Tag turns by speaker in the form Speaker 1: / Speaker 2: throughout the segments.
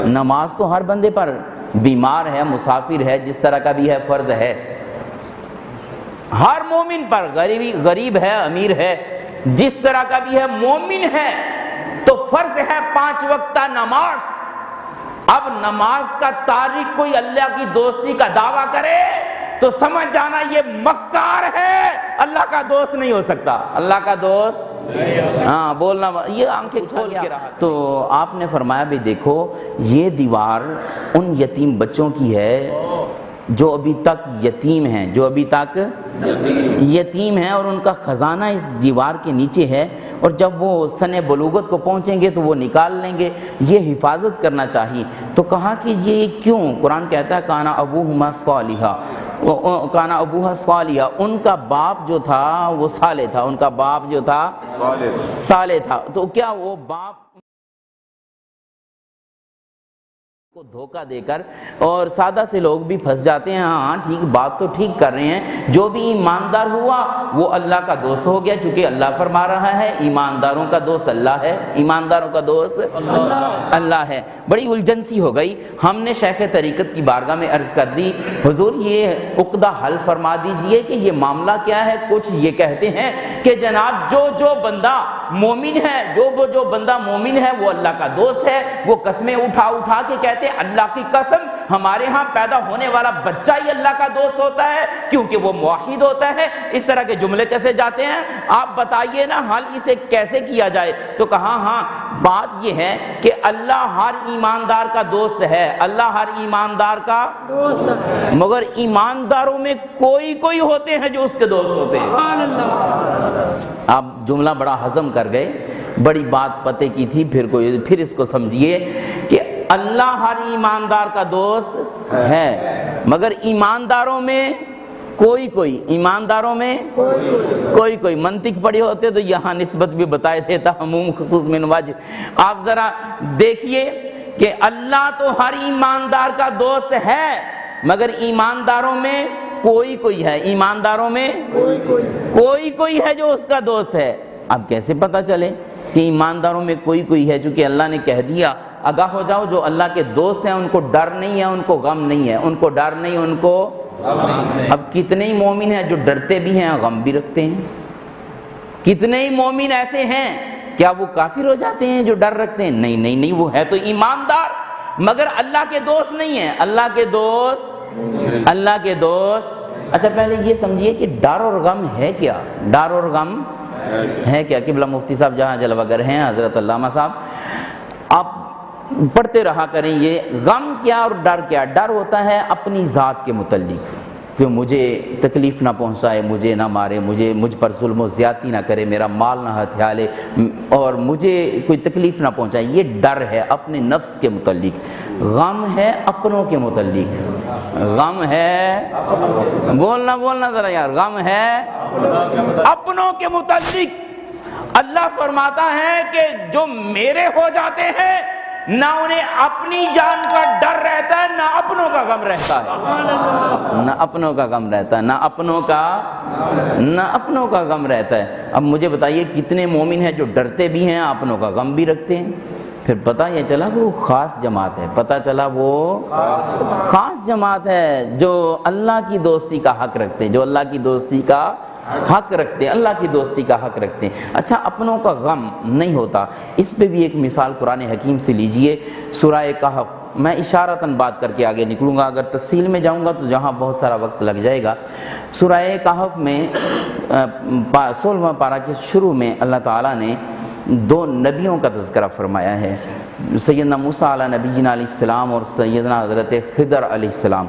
Speaker 1: نماز تو ہر بندے پر، بیمار ہے، مسافر ہے، جس طرح کا بھی ہے فرض ہے، ہر مومن پر، غریب ہے، امیر ہے، جس طرح کا بھی ہے مومن ہے تو فرض ہے 5 وقتہ نماز۔ اب نماز کا تارک کوئی اللہ کی دوستی کا دعویٰ کرے تو سمجھ جانا یہ مکار ہے، اللہ کا دوست نہیں ہو سکتا، اللہ کا دوست ہاں بولنا، یہ آنکھیں کھول کے رہا۔ تو آپ نے فرمایا بھی دیکھو یہ دیوار ان یتیم بچوں کی ہے جو ابھی تک یتیم ہیں، جو ابھی تک یتیم ہیں، اور ان کا خزانہ اس دیوار کے نیچے ہے، اور جب وہ سن بلوغت کو پہنچیں گے تو وہ نکال لیں گے، یہ حفاظت کرنا چاہیے۔ تو کہا کہ یہ کیوں؟ قرآن کہتا ہے کانا ابوہما صالحا، کانا ابوہا صالحا، ان کا باپ جو تھا وہ صالح تھا، ان کا باپ جو تھا صالح تھا۔ تو کیا وہ باپ کو دھوکہ دے کر، اور سادہ سے لوگ بھی پھنس جاتے ہیں، ہاں ٹھیک، بات تو ٹھیک کر رہے ہیں، جو بھی ایماندار ہوا وہ اللہ کا دوست ہو گیا، کیونکہ اللہ فرما رہا ہے ایمانداروں کا دوست اللہ ہے، ایمانداروں کا دوست اللہ ہے۔ بڑی الجھن سی ہو گئی، ہم نے شیخ طریقت کی بارگاہ میں عرض کر دی حضور یہ عقدہ حل فرما دیجئے کہ یہ معاملہ کیا ہے۔ کچھ یہ کہتے ہیں کہ جناب جو بندہ مومن ہے، جو بندہ مومن ہے وہ اللہ کا دوست ہے، وہ قسمیں اٹھا کے کہتے ہیں اللہ کی قسم ہمارے ہاں پیدا ہونے والا بچہ ہی اللہ کا دوست ہوتا ہے کیونکہ وہ موحد ہوتا ہے۔ اس طرح کے جملے کیسے جاتے ہیں؟ آپ بتائیے نا حل اسے کیسے کیا جائے؟ تو کہا ہاں بات یہ ہے کہ اللہ ہر ایماندار کا دوست ہے، اللہ ہر ایماندار کا دوست ہے، مگر ایمانداروں میں کوئی ہوتے ہیں جو اس کے دوست ہوتے ہیں۔ آپ جملہ بڑا ہضم کر گئے، بڑی بات پتے کی تھی، پھر اس کو سمجھیے کہ اللہ ہر ایماندار کا دوست ہے، مگر ایمانداروں میں ایمانداروں میں کوئی منطق پڑھی ہوتے تو یہاں نسبت بھی بتائے دیتا، عموم خصوص من وجہ۔ آپ ذرا دیکھیے کہ اللہ تو ہر ایماندار کا دوست ہے، مگر ایمانداروں میں کوئی ہے، ایمانداروں میں کوئی ہے جو اس کا دوست ہے۔ اب کیسے پتہ چلے کہ ایمانداروں میں کوئی ہے؟ چونکہ اللہ نے کہہ دیا آگاہ ہو جاؤ جو اللہ کے دوست ہیں ان کو ڈر نہیں ہے، ان کو غم نہیں ہے، ان کو ڈر نہیں، ان کو اب کتنے ہی مومن ہیں جو ڈرتے بھی ہیں غم بھی رکھتے ہیں؟ کتنے ہی مومن ایسے ہیں، کیا وہ کافر ہو جاتے ہیں جو ڈر رکھتے ہیں؟ نہیں، وہ ہے تو ایماندار مگر اللہ کے دوست نہیں ہے، اللہ کے دوست۔ اچھا پہلے یہ سمجھیے کہ ڈر اور غم ہے کیا؟ ڈر اور غم ہے کیا؟ قبلہ مفتی صاحب جہاں جلوہ گر ہیں، حضرت علامہ صاحب، آپ پڑھتے رہا کریں یہ غم کیا اور ڈر کیا۔ ڈر ہوتا ہے اپنی ذات کے متعلق کہ مجھے تکلیف نہ پہنچائے، مجھے نہ مارے، مجھ پر ظلم و زیادتی نہ کرے، میرا مال نہ ہتھیا لے اور مجھے کوئی تکلیف نہ پہنچائے، یہ ڈر ہے اپنے نفس کے متعلق۔ غم ہے اپنوں کے متعلق، غم ہے بولنا ذرا یار، غم ہے اپنوں کے متعلق۔ اللہ فرماتا ہے کہ جو میرے ہو جاتے ہیں نہ انہیں اپنی جان کا ڈر رہتا ہے نہ اپنوں کا غم رہتا ہے، نہ اپنوں کا غم رہتا ہے، نہ اپنوں کا غم رہتا ہے۔ اب مجھے بتائیے کتنے مومن ہیں جو ڈرتے بھی ہیں اپنوں کا غم بھی رکھتے ہیں؟ پھر پتہ یہ چلا کہ وہ خاص جماعت ہے، پتہ چلا وہ خاص جماعت ہے جو اللہ کی دوستی کا حق رکھتے ہیں، جو اللہ کی دوستی کا حق رکھتے ہیں، اللہ کی دوستی کا حق رکھتے ہیں۔ اچھا اپنوں کا غم نہیں ہوتا، اس پہ بھی ایک مثال قرآن حکیم سے لیجئے، سورہ کہف۔ میں اشارتاً بات کر کے آگے نکلوں گا، اگر تفصیل میں جاؤں گا تو جہاں بہت سارا وقت لگ جائے گا۔ سورہ کہف میں 16واں پارہ کے شروع میں اللہ تعالیٰ نے 2 نبیوں کا تذکرہ فرمایا ہے، سیدنا موسیٰ علیہ نبینا علیہ السلام اور سیدنا حضرت خضر علیہ السلام۔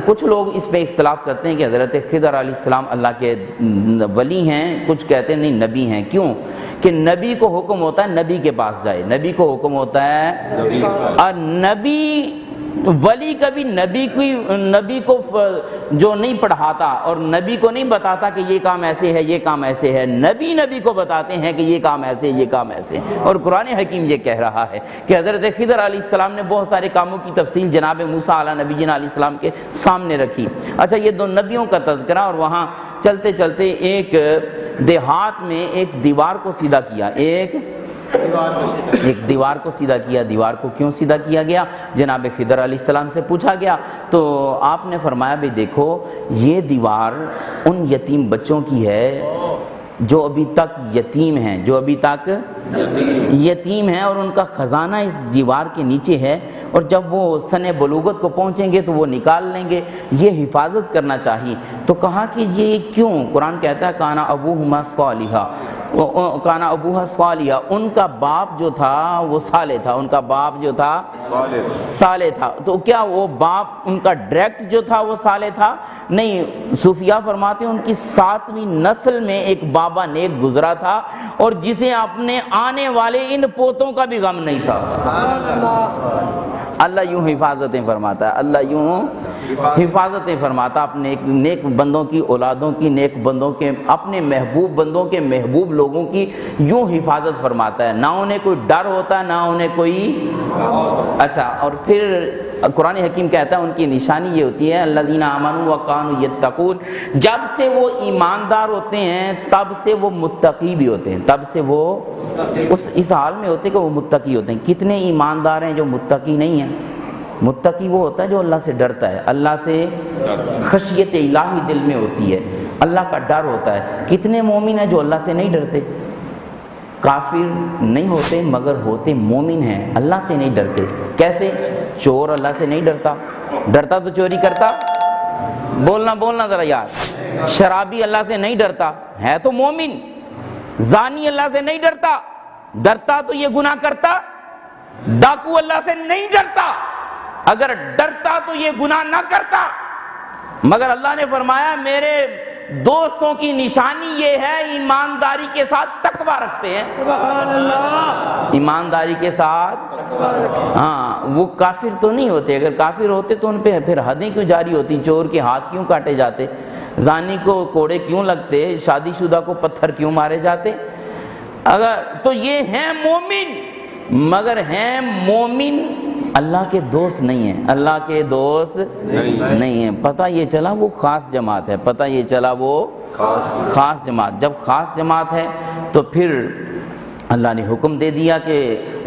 Speaker 1: کچھ لوگ اس پہ اختلاف کرتے ہیں کہ حضرت خضر علیہ السلام اللہ کے ولی ہیں، کچھ کہتے ہیں نہیں نبی ہیں۔ کیوں؟ کہ نبی کو حکم ہوتا ہے نبی کے پاس جائے، نبی کو حکم ہوتا ہے، اور نبی ولی کبھی نبی کو جو نہیں پڑھاتا اور نبی کو نہیں بتاتا کہ یہ کام ایسے ہے، یہ کام ایسے ہے، نبی کو بتاتے ہیں کہ یہ کام ایسے، یہ کام ایسے۔ اور قرآن حکیم یہ کہہ رہا ہے کہ حضرت خضر علیہ السلام نے بہت سارے کاموں کی تفصیل جناب موسیٰ علیہ نبینا علیہ السلام کے سامنے رکھی۔ اچھا یہ 2 نبیوں کا تذکرہ، اور وہاں چلتے چلتے ایک دیہات میں ایک دیوار کو سیدھا کیا، ایک ایک دیوار کو سیدھا کیا۔ دیوار کو کیوں سیدھا کیا گیا؟ جناب خضر علیہ السلام سے پوچھا گیا تو آپ نے فرمایا بھی دیکھو یہ دیوار ان یتیم بچوں کی ہے جو ابھی تک یتیم ہیں، جو ابھی تک یتیم ہیں، اور ان کا خزانہ اس دیوار کے نیچے ہے، اور جب وہ سن بلوغت کو پہنچیں گے تو وہ نکال لیں گے، یہ حفاظت کرنا چاہیے۔ تو کہا کہ یہ کیوں؟ قرآن کہتا ہے کانا ابوہما صالحا، کانا ابوہا صالحا، ان کا باپ جو تھا وہ صالح تھا، ان کا باپ جو تھا صالح تھا۔ تو کیا وہ باپ ان کا ڈائریکٹ جو تھا وہ صالح تھا؟ نہیں، صوفیاء فرماتے ہیں ان کی 7ویں نسل میں ایک بابا نیک گزرا تھا، اور جسے اپنے آنے والے ان پوتوں کا بھی غم نہیں تھا۔ اللہ یوں حفاظتیں فرماتا ہے، اللہ یوں حفاظتیں فرماتا اپنے نیک بندوں کی، اولادوں کی، نیک بندوں کے، اپنے محبوب بندوں کے، محبوب لوگوں کی یوں حفاظت فرماتا ہے، نہ انہیں کوئی ڈر ہوتا ہے، نہ انہیں کوئی اچھا۔ اور پھر قرآن حکیم کہتا ہے ان کی نشانی یہ ہوتی ہے الذین آمنوا وکانوا یتقون، جب سے وہ ایماندار ہوتے ہیں تب سے وہ متقی بھی ہوتے ہیں، تب سے وہ اس حال میں ہوتے ہیں کہ وہ متقی ہوتے ہیں۔ کتنے ایماندار ہیں جو متقی نہیں ہیں؟ متقی وہ ہوتا ہے جو اللہ سے ڈرتا ہے، اللہ سے خشیت الہی دل میں ہوتی ہے، اللہ کا ڈر ہوتا ہے۔ کتنے مومن ہیں جو اللہ سے نہیں ڈرتے؟ کافر نہیں ہوتے مگر ہوتے مومن ہیں، اللہ سے نہیں ڈرتے۔ کیسے؟ چور اللہ سے نہیں ڈرتا، ڈرتا تو چوری کرتا، بولنا ذرا یار۔ شرابی اللہ سے نہیں ڈرتا، ہے تو مومن۔ زانی اللہ سے نہیں ڈرتا، ڈرتا تو یہ گناہ کرتا۔ ڈاکو اللہ سے نہیں ڈرتا، اگر ڈرتا تو یہ گناہ نہ کرتا۔ مگر اللہ نے فرمایا میرے دوستوں کی نشانی یہ ہے ایمانداری کے ساتھ تقوی رکھتے ہیں۔ سبحان اللہ، ایمانداری کے ساتھ ہاں، وہ کافر تو نہیں ہوتے، اگر کافر ہوتے تو ان پہ پھر حدیں کیوں جاری ہوتی، چور کے ہاتھ کیوں کاٹے جاتے، زانی کو کوڑے کیوں لگتے، شادی شدہ کو پتھر کیوں مارے جاتے؟ اگر تو یہ ہیں مومن، مگر ہیں مومن اللہ کے دوست نہیں ہیں، اللہ کے دوست نہیں ہیں۔ پتہ یہ چلا وہ خاص جماعت ہے، پتہ یہ چلا وہ خاص جماعت۔ جب خاص جماعت ہے تو پھر اللہ نے حکم دے دیا کہ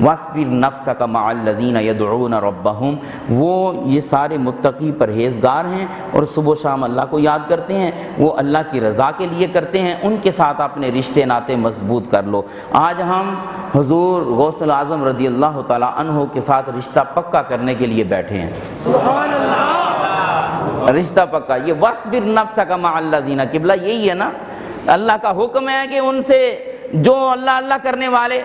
Speaker 1: وَاصْبِرْ نَفْسَكَ مَعَ الَّذِينَ يَدْعُونَ رَبَّهُمْ، وہ یہ سارے متقی پرہیزگار ہیں اور صبح و شام اللہ کو یاد کرتے ہیں، وہ اللہ کی رضا کے لیے کرتے ہیں، ان کے ساتھ اپنے رشتے ناطے مضبوط کر لو۔ آج ہم حضور غوث الاعظم رضی اللہ تعالیٰ عنہ کے ساتھ رشتہ پکا کرنے کے لیے بیٹھے ہیں۔ سبحان اللہ، رشتہ پکا، یہ وَاصْبِرْ نَفْسَكَ مَعَ الَّذِينَ، قبلہ یہی ہے نا، اللہ کا حکم ہے کہ ان سے جو اللہ اللہ کرنے والے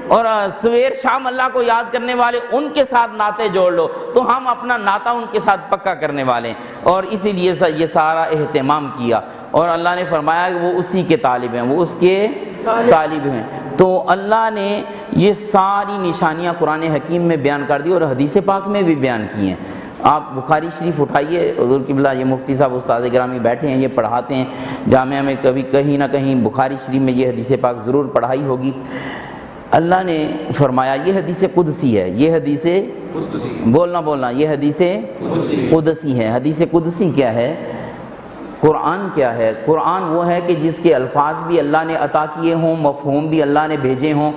Speaker 1: اور سویر شام اللہ کو یاد کرنے والے ان کے ساتھ ناطے جوڑ لو، تو ہم اپنا ناطہ ان کے ساتھ پکا کرنے والے ہیں، اور اسی لیے یہ سارا اہتمام کیا، اور اللہ نے فرمایا کہ وہ اسی کے طالب ہیں، وہ اس کے طالب ہیں۔ تو اللہ نے یہ ساری نشانیاں قرآن حکیم میں بیان کر دی اور حدیث پاک میں بھی بیان کی ہیں۔ آپ بخاری شریف اٹھائیے، حضور قبلہ یہ مفتی صاحب استاد گرامی بیٹھے ہیں، یہ پڑھاتے ہیں جامعہ میں، کبھی کہیں نہ کہیں بخاری شریف میں یہ حدیث پاک ضرور پڑھائی ہوگی۔ اللہ نے فرمایا یہ حدیث قدسی ہے، یہ حدیث بولنا یہ حدیث قدسی ہے۔ حدیث قدسی کیا ہے؟ قرآن کیا ہے؟ قرآن وہ ہے کہ جس کے الفاظ بھی اللہ نے عطا کیے ہوں، مفہوم بھی اللہ نے بھیجے ہوں،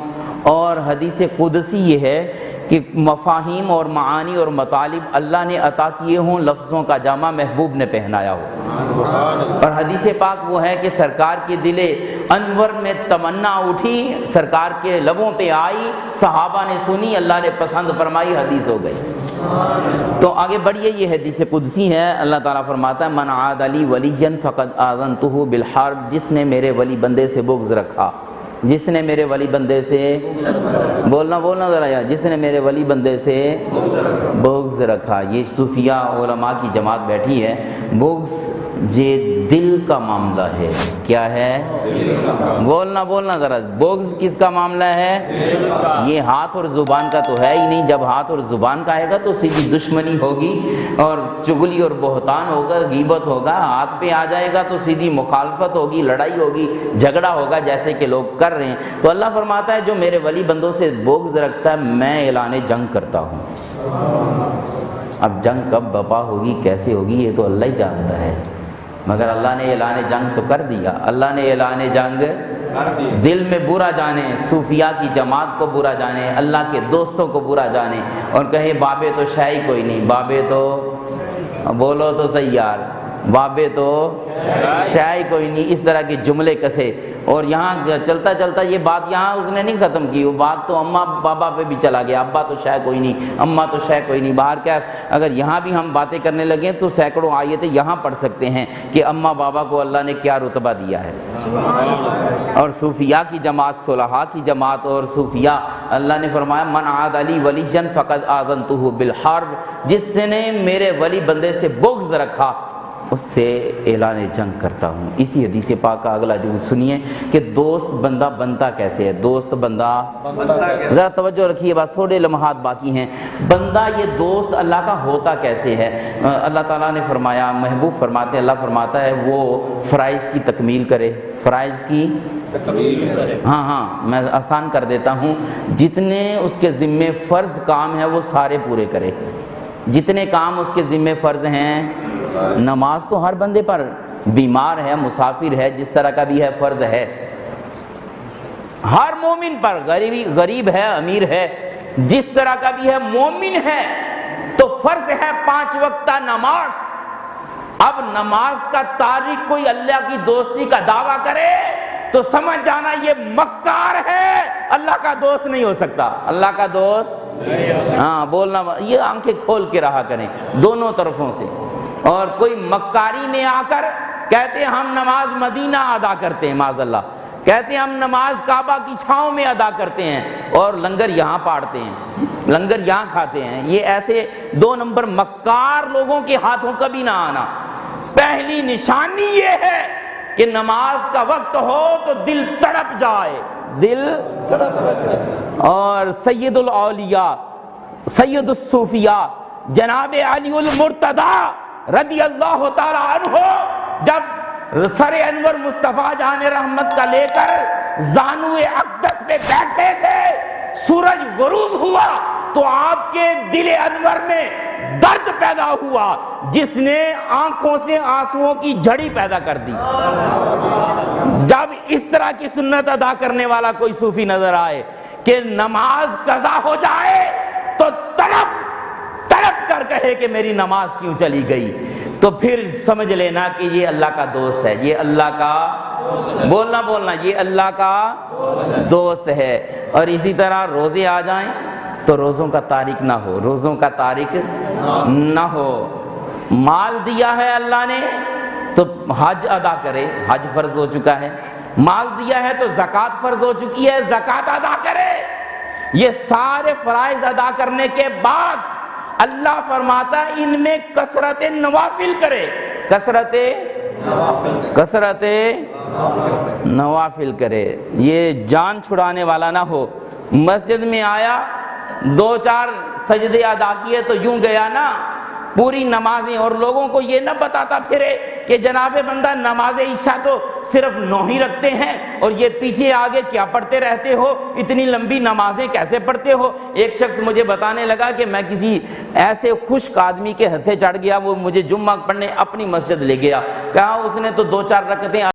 Speaker 1: اور حدیث قدسی یہ ہے کہ مفاہیم اور معانی اور مطالب اللہ نے عطا کیے ہوں، لفظوں کا جامع محبوب نے پہنایا ہو۔ اور حدیث پاک وہ ہے کہ سرکار کے دل انور میں تمنا اٹھی، سرکار کے لبوں پہ آئی، صحابہ نے سنی، اللہ نے پسند فرمائی، حدیث ہو گئی۔ تو آگے بڑھیے، یہ حدیث قدسی ہے۔ اللہ تعالیٰ فرماتا ہے من عاد لی ولیا فقد آذنتہ بالحرب، جس نے میرے ولی بندے سے بغض رکھا، جس نے میرے ولی بندے سے بولنا ذرا یار، جس نے میرے ولی بندے سے بغض رکھا۔ یہ صوفیاء علماء کی جماعت بیٹھی ہے۔ بغض یہ دل کا معاملہ ہے۔ کیا ہے؟ بولنا ذرا، بغض کس کا معاملہ ہے؟ یہ ہاتھ اور زبان کا تو ہے ہی نہیں۔ جب ہاتھ اور زبان کا آئے گا تو سیدھی دشمنی ہوگی اور چغلی اور بہتان ہوگا، غیبت ہوگا۔ ہاتھ پہ آ جائے گا تو سیدھی مخالفت ہوگی، لڑائی ہوگی، جھگڑا ہوگا، جیسے کہ لوگ کر رہے ہیں۔ تو اللہ فرماتا ہے جو میرے ولی بندوں سے بغض رکھتا ہے میں اعلان جنگ کرتا ہوں۔ اب جنگ کب برپا ہوگی، کیسے ہوگی، یہ تو اللہ ہی جانتا ہے، مگر اللہ نے اعلان جنگ تو کر دیا۔ اللہ نے اعلان جنگ دل میں برا جانے، صوفیاء کی جماعت کو برا جانے، اللہ کے دوستوں کو برا جانے، اور کہے بابے تو شاہی کوئی نہیں، بابے تو بولو تو صحیح یار، بابے تو شاہی کوئی نہیں، اس طرح کے جملے کسے۔ اور یہاں چلتا چلتا یہ بات یہاں اس نے نہیں ختم کی، وہ بات تو اماں بابا پہ بھی چلا گیا، ابا تو شاہ کوئی نہیں، اماں تو شاہ کوئی نہیں۔ باہر کیا اگر یہاں بھی ہم باتیں کرنے لگیں تو سینکڑوں آیتیں یہاں پڑھ سکتے ہیں کہ اماں بابا کو اللہ نے کیا رتبہ دیا ہے۔ اور صوفیاء کی جماعت، صلحاء کی جماعت اور صوفیاء، اللہ نے فرمایا من عاد علی ولیًا فقد آذنتہ بالحرب، جس نے میرے ولی بندے سے بغض رکھا اس سے اعلان جنگ کرتا ہوں۔ اسی حدیث پاک کا اگلا جو سنیے کہ دوست بندہ بنتا کیسے ہے، دوست بندہ ذرا توجہ رکھیے، بس تھوڑے لمحات باقی ہیں۔ بندہ یہ دوست اللہ کا ہوتا کیسے ہے؟ اللہ تعالیٰ نے فرمایا، محبوب فرماتے ہیں، اللہ فرماتا ہے وہ فرائض کی تکمیل کرے، فرائض کی ہاں میں آسان کر دیتا ہوں، جتنے اس کے ذمے فرض کام ہیں وہ سارے پورے کرے۔ جتنے کام اس کے ذمے فرض ہیں، نماز تو ہر بندے پر، بیمار ہے، مسافر ہے، جس طرح کا بھی ہے فرض ہے ہر مومن پر، غریب ہے، امیر ہے، جس طرح کا بھی ہے مومن ہے تو فرض ہے 5 وقتہ نماز۔ اب نماز کا تارک کوئی اللہ کی دوستی کا دعویٰ کرے تو سمجھ جانا یہ مکار ہے، اللہ کا دوست نہیں ہو سکتا، اللہ کا دوست ہاں بولنا، یہ آنکھیں کھول کے رہا کریں دونوں طرفوں سے۔ اور کوئی مکاری میں آ کر کہتے ہیں ہم نماز مدینہ ادا کرتے ہیں، معاذ اللہ، کہتے ہیں ہم نماز کعبہ کی چھاؤں میں ادا کرتے ہیں اور لنگر یہاں پاڑتے ہیں، لنگر یہاں کھاتے ہیں، یہ ایسے 2 نمبر مکار لوگوں کے ہاتھوں کبھی نہ آنا۔ پہلی نشانی یہ ہے کہ نماز کا وقت ہو تو دل تڑپ جائے، دل اور سید الاولیاء، سید الصوفیاء جناب علی المرتضیٰ رضی اللہ تعالی عنہ جب سر انور مصطفیٰ جان رحمت کا لے کر زانو اقدس پہ بیٹھے تھے، سورج غروب ہوا تو آپ کے دل انور میں درد پیدا ہوا جس نے آنکھوں سے آنسوؤں کی جھڑی پیدا کر دی۔ جب اس طرح کی سنت ادا کرنے والا کوئی صوفی نظر آئے کہ نماز قضا ہو جائے تو تڑپ کر کہے کہ میری نماز کیوں چلی گئی، تو پھر سمجھ لینا کہ یہ اللہ کا دوست ہے، یہ اللہ کا بولنا یہ اللہ کا دوست ہے۔ اور اسی طرح روزے آ جائیں تو روزوں کا تارک نہ ہو، روزوں کا تارک نہ ہو۔ مال دیا ہے اللہ نے تو حج ادا کرے، حج فرض ہو چکا ہے۔ مال دیا ہے تو زکوٰۃ فرض ہو چکی ہے، زکوٰۃ ادا کرے۔ یہ سارے فرائض ادا کرنے کے بعد اللہ فرماتا ہے ان میں کثرت نوافل کرے، کثرت نوافل کرے، یہ جان چھڑانے والا نہ ہو۔ مسجد میں آیا 2-4 سجدے ادا کیے تو یوں گیا نا، پوری نمازیں، اور لوگوں کو یہ نہ بتاتا پھرے کہ جناب بندہ نماز عشاء تو صرف 9 ہی رکھتے ہیں اور یہ پیچھے آگے کیا پڑھتے رہتے ہو، اتنی لمبی نمازیں کیسے پڑھتے ہو۔ ایک شخص مجھے بتانے لگا کہ میں کسی ایسے خشک آدمی کے ہتھے چڑھ گیا، وہ مجھے جمعہ پڑھنے اپنی مسجد لے گیا، کہا اس نے تو 2-4 رکعتیں